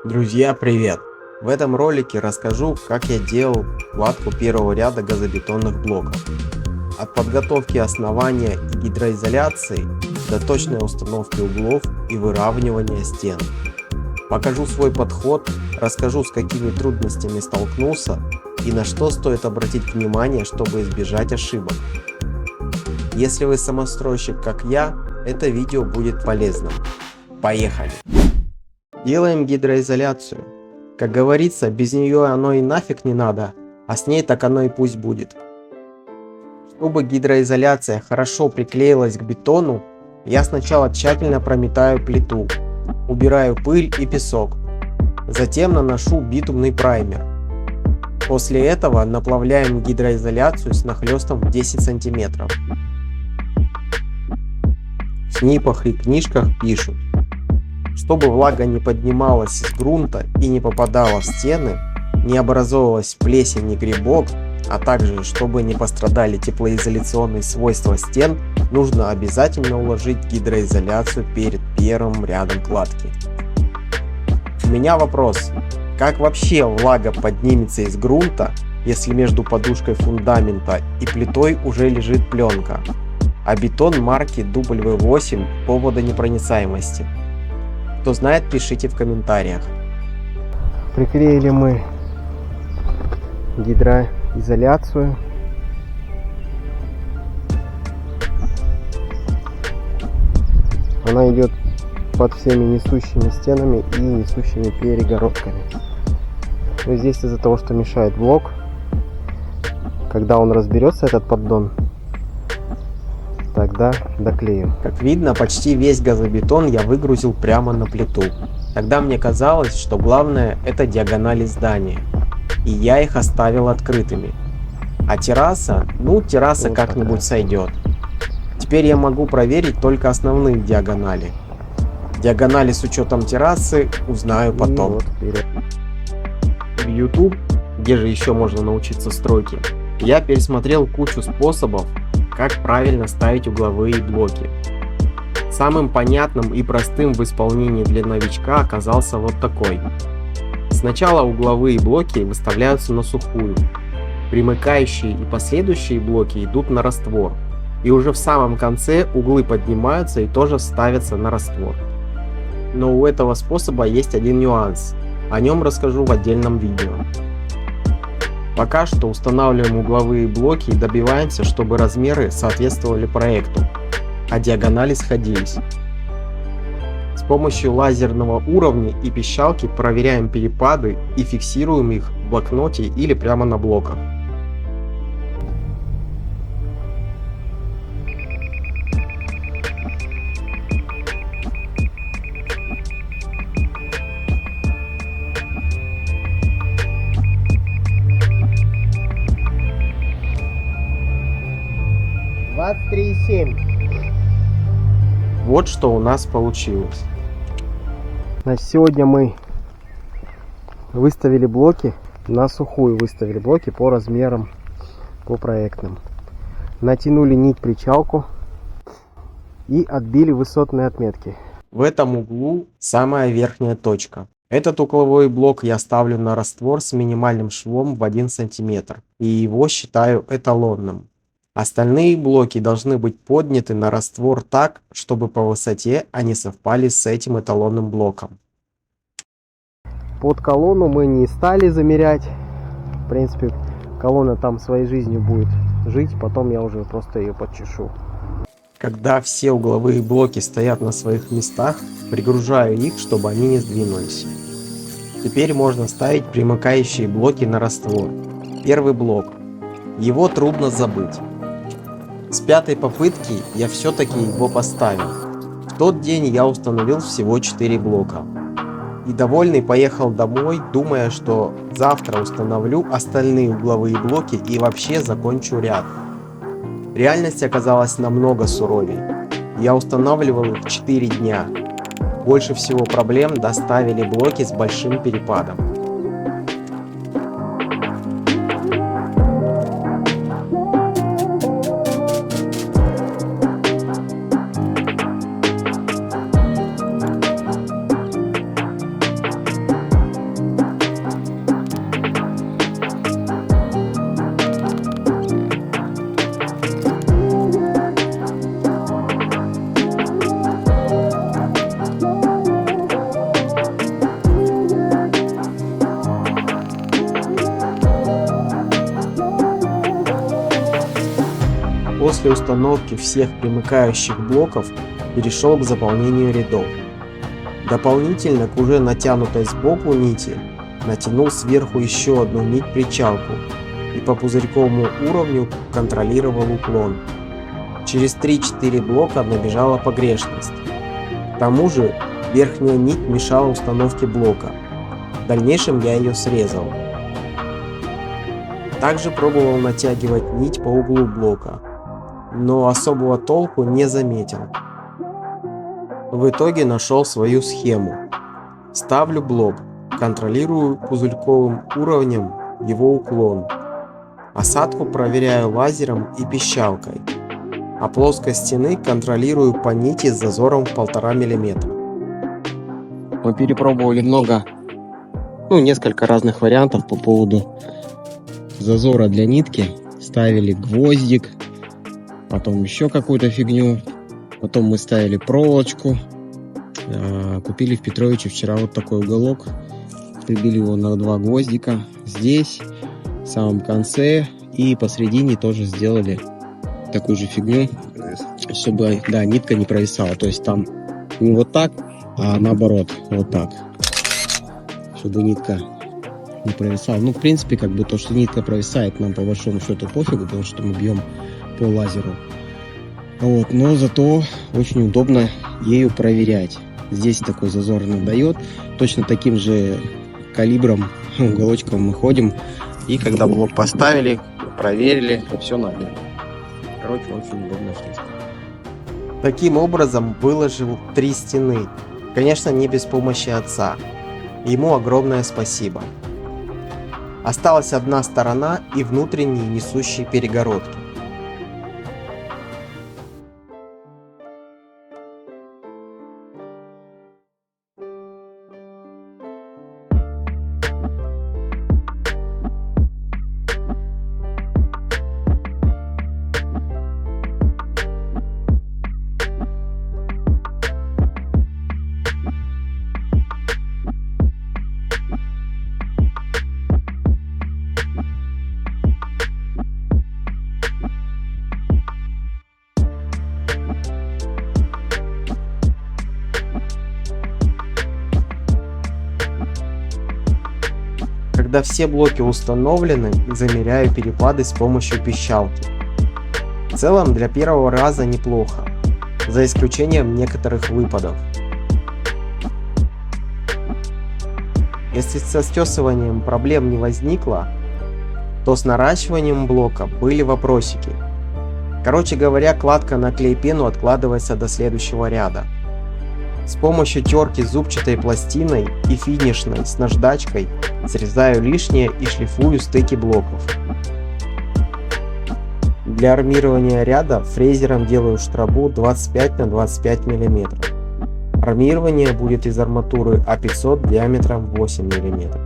Друзья, привет! В этом ролике расскажу, как я делал кладку первого ряда газобетонных блоков. От подготовки основания и гидроизоляции до точной установки углов и выравнивания стен. Покажу свой подход, расскажу, с какими трудностями столкнулся и на что стоит обратить внимание, чтобы избежать ошибок. Если вы самостройщик, как я, это видео будет полезным. Поехали! Делаем гидроизоляцию. Как говорится, без нее оно и нафиг не надо, а с ней так оно и пусть будет. Чтобы гидроизоляция хорошо приклеилась к бетону, я сначала тщательно прометаю плиту, убираю пыль и песок. Затем наношу битумный праймер. После этого наплавляем гидроизоляцию с нахлестом в 10 см. В СНИПах и книжках пишут: чтобы влага не поднималась из грунта и не попадала в стены, не образовывалась плесень и грибок, а также чтобы не пострадали теплоизоляционные свойства стен, нужно обязательно уложить гидроизоляцию перед первым рядом кладки. У меня вопрос: как вообще влага поднимется из грунта, если между подушкой фундамента и плитой уже лежит пленка, а бетон марки W8 по водонепроницаемости? Кто знает, пишите в комментариях. Приклеили мы гидроизоляцию. Она идет под всеми несущими стенами и несущими перегородками. Но здесь из-за того, что мешает блок, когда он разберется, этот поддон, тогда доклеим. Как видно, почти весь газобетон я выгрузил прямо на плиту. Тогда мне казалось, что главное — это диагонали здания, и я их оставил открытыми. А терраса, терраса вот как-нибудь сойдет. Теперь я могу проверить только основные диагонали. Диагонали с учетом террасы узнаю потом. В YouTube, где же еще можно научиться стройке, я пересмотрел кучу способов, как правильно ставить угловые блоки. Самым понятным и простым в исполнении для новичка оказался вот такой. Сначала угловые блоки выставляются на сухую. Примыкающие и последующие блоки идут на раствор. И уже в самом конце углы поднимаются и тоже ставятся на раствор. Но у этого способа есть один нюанс. О нем расскажу в отдельном видео. Пока что устанавливаем угловые блоки и добиваемся, чтобы размеры соответствовали проекту, а диагонали сходились. С помощью лазерного уровня и пищалки проверяем перепады и фиксируем их в блокноте или прямо на блоках. Вот что у нас получилось. Значит, сегодня мы выставили блоки, на сухую выставили блоки по размерам, по проектным. Натянули нить причалку и отбили высотные отметки. В этом углу самая верхняя точка. Этот угловой блок я ставлю на раствор с минимальным швом в 1 см и его считаю эталонным. Остальные блоки должны быть подняты на раствор так, чтобы по высоте они совпали с этим эталонным блоком. Под колонну мы не стали замерять. В принципе, колонна там своей жизнью будет жить, потом я уже просто ее подчешу. Когда все угловые блоки стоят на своих местах, пригружаю их, чтобы они не сдвинулись. Теперь можно ставить примыкающие блоки на раствор. Первый блок. Его трудно забыть. С 5-й попытки я все-таки его поставил. В тот день я установил всего 4 блока. И довольный поехал домой, думая, что завтра установлю остальные угловые блоки и вообще закончу ряд. Реальность оказалась намного суровее. Я устанавливал их 4 дня. Больше всего проблем доставили блоки с большим перепадом. после установки всех примыкающих блоков перешел к заполнению рядов. Дополнительно к уже натянутой сбоку нити натянул сверху еще одну нить-причалку и по пузырьковому уровню контролировал уклон. Через 3-4 блока набежала погрешность. К тому же верхняя нить мешала установке блока. В дальнейшем я ее срезал. Также пробовал натягивать нить по углу блока, но особого толку не заметил. В итоге нашел свою схему. Ставлю блок, контролирую пузырьковым уровнем его уклон. Осадку проверяю лазером и пищалкой, а плоскость стены контролирую по нити с зазором в 1,5 мм. Мы перепробовали несколько разных вариантов по поводу зазора для нитки. Ставили гвоздик, потом еще какую-то фигню, потом мы ставили проволочку. Купили в Петровиче вчера вот такой уголок, прибили его на 2 гвоздика здесь, в самом конце, и посередине тоже сделали такую же фигню, чтобы нитка не провисала. То есть там не вот так, а наоборот, вот так, чтобы нитка не провисала. В принципе, то, что нитка провисает, нам по большому счету пофигу, потому что мы бьем по лазеру. Но зато очень удобно ею проверять. Здесь такой зазор она дает. Точно таким же калибром, уголочком мы ходим. И когда блок поставили, проверили, все набили. Очень удобная штука. Таким образом выложил 3 стены. Конечно, не без помощи отца. Ему огромное спасибо. Осталась одна сторона и внутренние несущие перегородки. Когда все блоки установлены, замеряю перепады с помощью пищалки. В целом для первого раза неплохо, за исключением некоторых выпадов. Если со стесыванием проблем не возникло, то с наращиванием блока были вопросики. Короче говоря, кладка на клей-пену откладывается до следующего ряда. С помощью терки зубчатой пластиной и финишной с наждачкой срезаю лишнее и шлифую стыки блоков. Для армирования ряда фрезером делаю штробу 25 на 25 мм. Армирование будет из арматуры А500 диаметром 8 мм.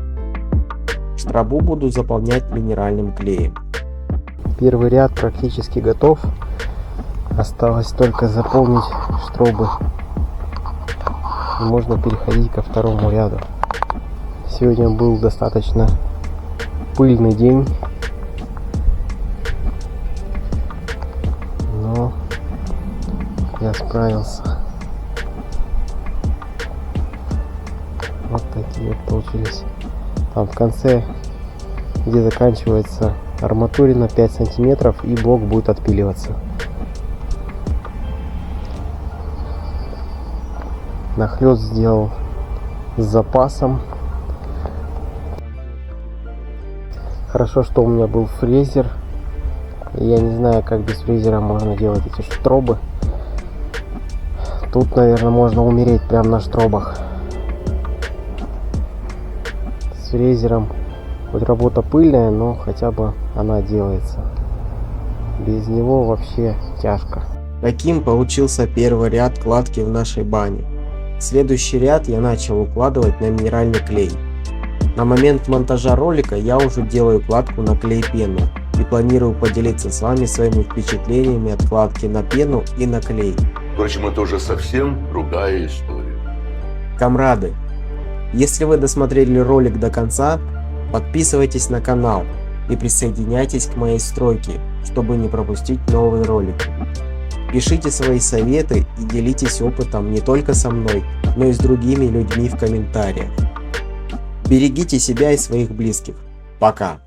Штробу буду заполнять минеральным клеем. Первый ряд практически готов. Осталось только заполнить штробы. И можно переходить ко второму ряду. Сегодня был достаточно пыльный день, но я справился. Вот такие вот получились. Там в конце, где заканчивается арматурина, 5 сантиметров, и блок будет отпиливаться. Нахлёст сделал с запасом. Хорошо, что у меня был фрезер. Я не знаю, как без фрезера можно делать эти штробы. Тут, наверное, можно умереть прямо на штробах. С фрезером хоть работа пыльная, но хотя бы она делается. Без него вообще тяжко. Таким получился первый ряд кладки в нашей бане. Следующий ряд я начал укладывать на минеральный клей. На момент монтажа ролика я уже делаю кладку на клей-пену и планирую поделиться с вами своими впечатлениями от кладки на пену и на клей. Впрочем, это уже совсем другая история. Камрады, если вы досмотрели ролик до конца, подписывайтесь на канал и присоединяйтесь к моей стройке, чтобы не пропустить новые ролики. Пишите свои советы и делитесь опытом не только со мной, но и с другими людьми в комментариях. Берегите себя и своих близких. Пока!